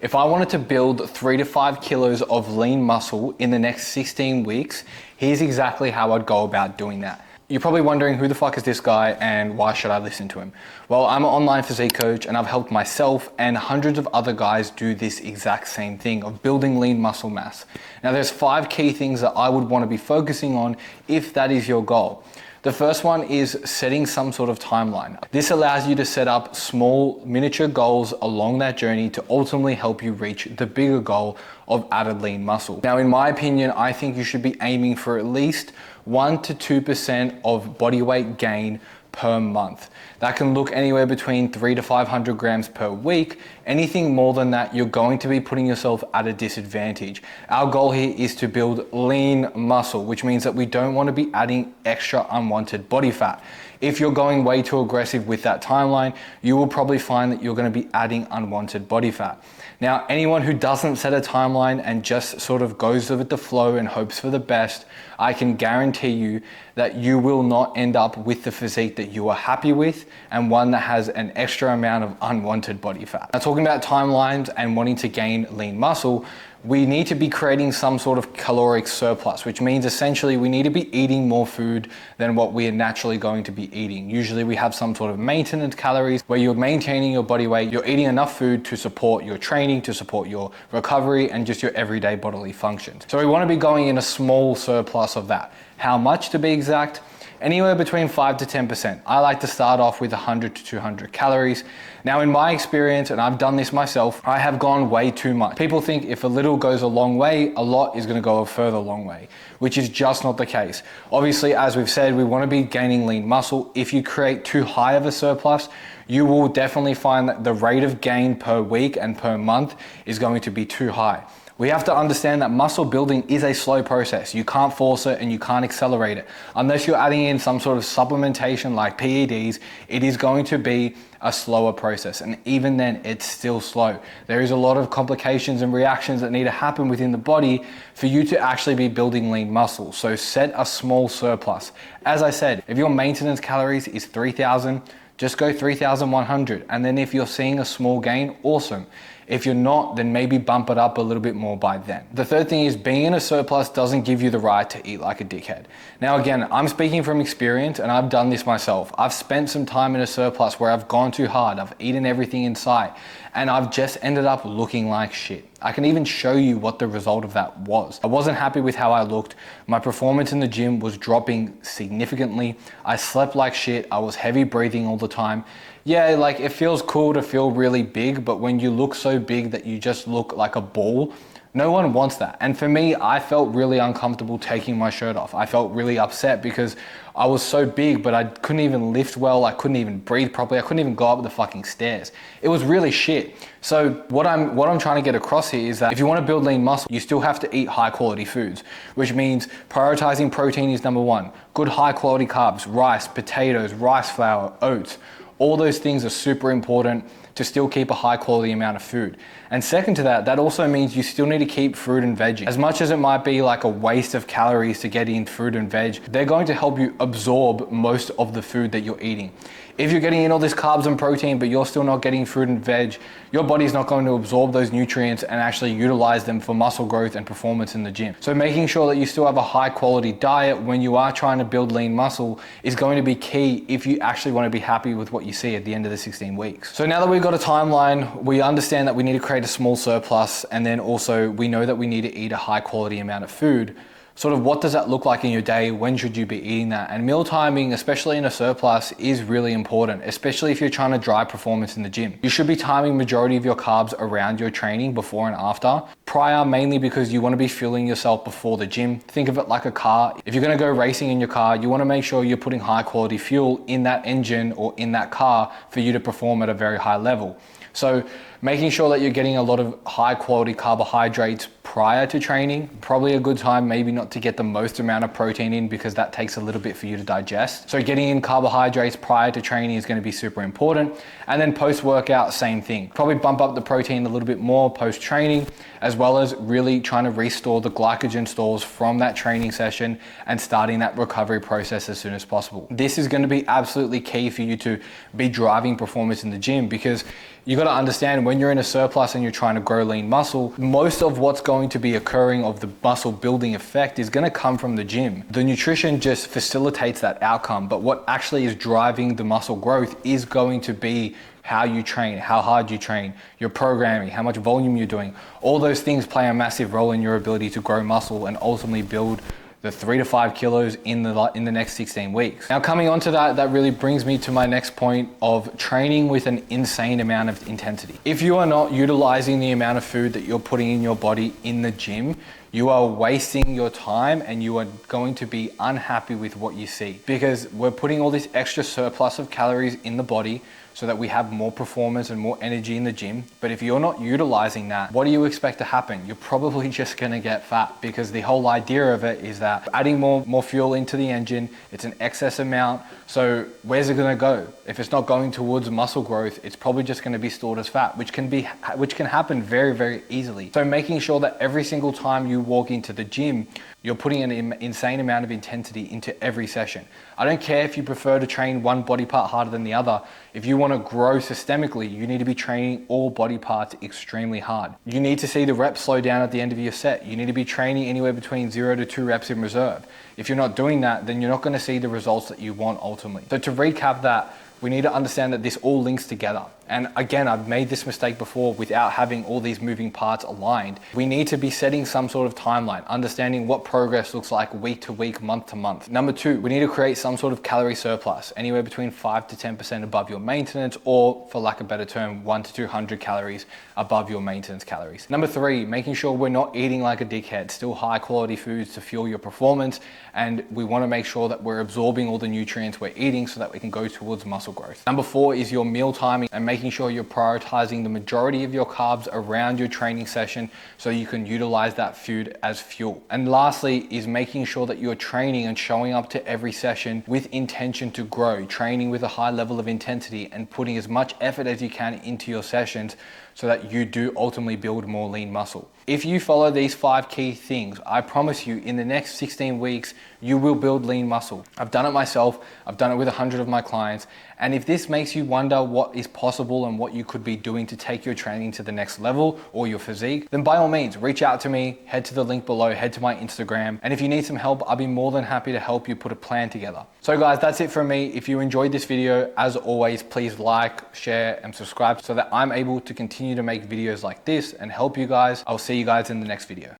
If I wanted to build 3 to 5 kilos of lean muscle in the next 16 weeks, here's exactly how I'd go about doing that. You're probably wondering, who the fuck is this guy and why should I listen to him? Well, I'm an online physique coach and I've helped myself and hundreds of other guys do this exact same thing of building lean muscle mass. Now there's 5 key things that I would want to be focusing on if that is your goal. The first one is setting some sort of timeline. This allows you to set up small miniature goals along that journey to ultimately help you reach the bigger goal of added lean muscle. Now, in my opinion, I think you should be aiming for at least 1 to 2% of body weight gain per month. That can look anywhere between 300 to 500 grams per week. Anything more than that, you're going to be putting yourself at a disadvantage. Our goal here is to build lean muscle, which means that we don't want to be adding extra unwanted body fat. If you're going way too aggressive with that timeline, you will probably find that you're going to be adding unwanted body fat. Now, anyone who doesn't set a timeline and just sort of goes with the flow and hopes for the best, I can guarantee you that you will not end up with the physique that you are happy with and one that has an extra amount of unwanted body fat. Now, talking about timelines and wanting to gain lean muscle, we need to be creating some sort of caloric surplus, which means essentially we need to be eating more food than what we are naturally going to be eating. Usually we have some sort of maintenance calories where you're maintaining your body weight, you're eating enough food to support your training, to support your recovery and just your everyday bodily functions. So we want to be going in a small surplus of that. How much to be exact? Anywhere between 5 to 10%. I like to start off with 100 to 200 calories. Now, in my experience, and I've done this myself, I have gone way too much. People think if a little goes a long way, a lot is gonna go a further long way, which is just not the case. Obviously, as we've said, we wanna be gaining lean muscle. If you create too high of a surplus, you will definitely find that the rate of gain per week and per month is going to be too high. We have to understand that muscle building is a slow process. You can't force it and you can't accelerate it. Unless you're adding in some sort of supplementation like PEDs, it is going to be a slower process. And even then, it's still slow. There is a lot of complications and reactions that need to happen within the body for you to actually be building lean muscle. So set a small surplus. As I said, if your maintenance calories is 3,000, just go 3,100. And then if you're seeing a small gain, awesome. If you're not, then maybe bump it up a little bit more by then. The third thing is being in a surplus doesn't give you the right to eat like a dickhead. Now, again, I'm speaking from experience and I've done this myself. I've spent some time in a surplus where I've gone too hard. I've eaten everything in sight and I've just ended up looking like shit. I can even show you what the result of that was. I wasn't happy with how I looked. My performance in the gym was dropping significantly. I slept like shit. I was heavy breathing all the time. Yeah, like it feels cool to feel really big, but when you look so big that you just look like a ball, no one wants that. And for me, I felt really uncomfortable taking my shirt off. I felt really upset because I was so big, but I couldn't even lift well. I couldn't even breathe properly. I couldn't even go up the fucking stairs. It was really shit. So what I'm trying to get across here is that if you want to build lean muscle, you still have to eat high quality foods, which means prioritizing protein is number one. Good high quality carbs, rice, potatoes, rice flour, oats. All those things are super important to still keep a high quality amount of food. And second to that, that also means you still need to keep fruit and veg. As much as it might be like a waste of calories to get in fruit and veg, they're going to help you absorb most of the food that you're eating. If you're getting in all this carbs and protein, but you're still not getting fruit and veg, your body's not going to absorb those nutrients and actually utilize them for muscle growth and performance in the gym. So making sure that you still have a high quality diet when you are trying to build lean muscle is going to be key if you actually want to be happy with what you see at the end of the 16 weeks. So now that we've got a timeline, we understand that we need to create a small surplus, and then also we know that we need to eat a high quality amount of food. Sort of what does that look like in your day? When should you be eating that? And meal timing, especially in a surplus, is really important, especially if you're trying to drive performance in the gym. You should be timing majority of your carbs around your training before and after. Prior, mainly because you want to be fueling yourself before the gym. Think of it like a car. If you're going to go racing in your car, you want to make sure you're putting high quality fuel in that engine or in that car for you to perform at a very high level. So making sure that you're getting a lot of high quality carbohydrates prior to training. Probably a good time maybe not to get the most amount of protein in because that takes a little bit for you to digest. So getting in carbohydrates prior to training is going to be super important. And then post-workout, same thing. Probably bump up the protein a little bit more post-training, as well as really trying to restore the glycogen stores from that training session and starting that recovery process as soon as possible. This is going to be absolutely key for you to be driving performance in the gym, because you got to understand, when you're in a surplus and you're trying to grow lean muscle, most of what's going to be occurring of the muscle building effect is going to come from the gym. The nutrition just facilitates that outcome, but what actually is driving the muscle growth is going to be how you train, how hard you train, your programming, how much volume you're doing. All those things play a massive role in your ability to grow muscle and ultimately build the 3 to 5 kilos in the next 16 weeks. Now, coming on to that really brings me to my next point of training with an insane amount of intensity. If you are not utilizing the amount of food that you're putting in your body in the gym, you are wasting your time and you are going to be unhappy with what you see, because we're putting all this extra surplus of calories in the body so that we have more performance and more energy in the gym. But if you're not utilizing that, what do you expect to happen? You're probably just gonna get fat, because the whole idea of it is that adding more fuel into the engine, it's an excess amount. So where's it gonna go? If it's not going towards muscle growth, it's probably just gonna be stored as fat, which can happen very, very easily. So making sure that every single time you walk into the gym, you're putting an insane amount of intensity into every session. I don't care if you prefer to train one body part harder than the other. If you want to grow systemically, you need to be training all body parts extremely hard. You need to see the reps slow down at the end of your set. You need to be training anywhere between 0 to 2 reps in reserve. If you're not doing that, then you're not going to see the results that you want ultimately. So to recap that, we need to understand that this all links together. And again, I've made this mistake before without having all these moving parts aligned. We need to be setting some sort of timeline, understanding what progress looks like week to week, month to month. Number 2, we need to create some sort of calorie surplus, anywhere between 5 to 10% above your maintenance, or for lack of a better term, 1 to 200 calories above your maintenance calories. Number 3, making sure we're not eating like a dickhead, still high quality foods to fuel your performance. And we want to make sure that we're absorbing all the nutrients we're eating so that we can go towards muscle growth. Number 4 is your meal timing and making sure you're prioritizing the majority of your carbs around your training session so you can utilize that food as fuel. And lastly is making sure that you're training and showing up to every session with intention to grow, training with a high level of intensity and putting as much effort as you can into your sessions so that you do ultimately build more lean muscle. If you follow these 5 key things, I promise you in the next 16 weeks, you will build lean muscle. I've done it myself. I've done it with 100 of my clients. And if this makes you wonder what is possible and what you could be doing to take your training to the next level or your physique, then by all means, reach out to me, head to the link below, head to my Instagram. And if you need some help, I'll be more than happy to help you put a plan together. So guys, that's it from me. If you enjoyed this video, as always, please like, share, and subscribe so that I'm able to continue to make videos like this and help you guys. I'll see you guys in the next video.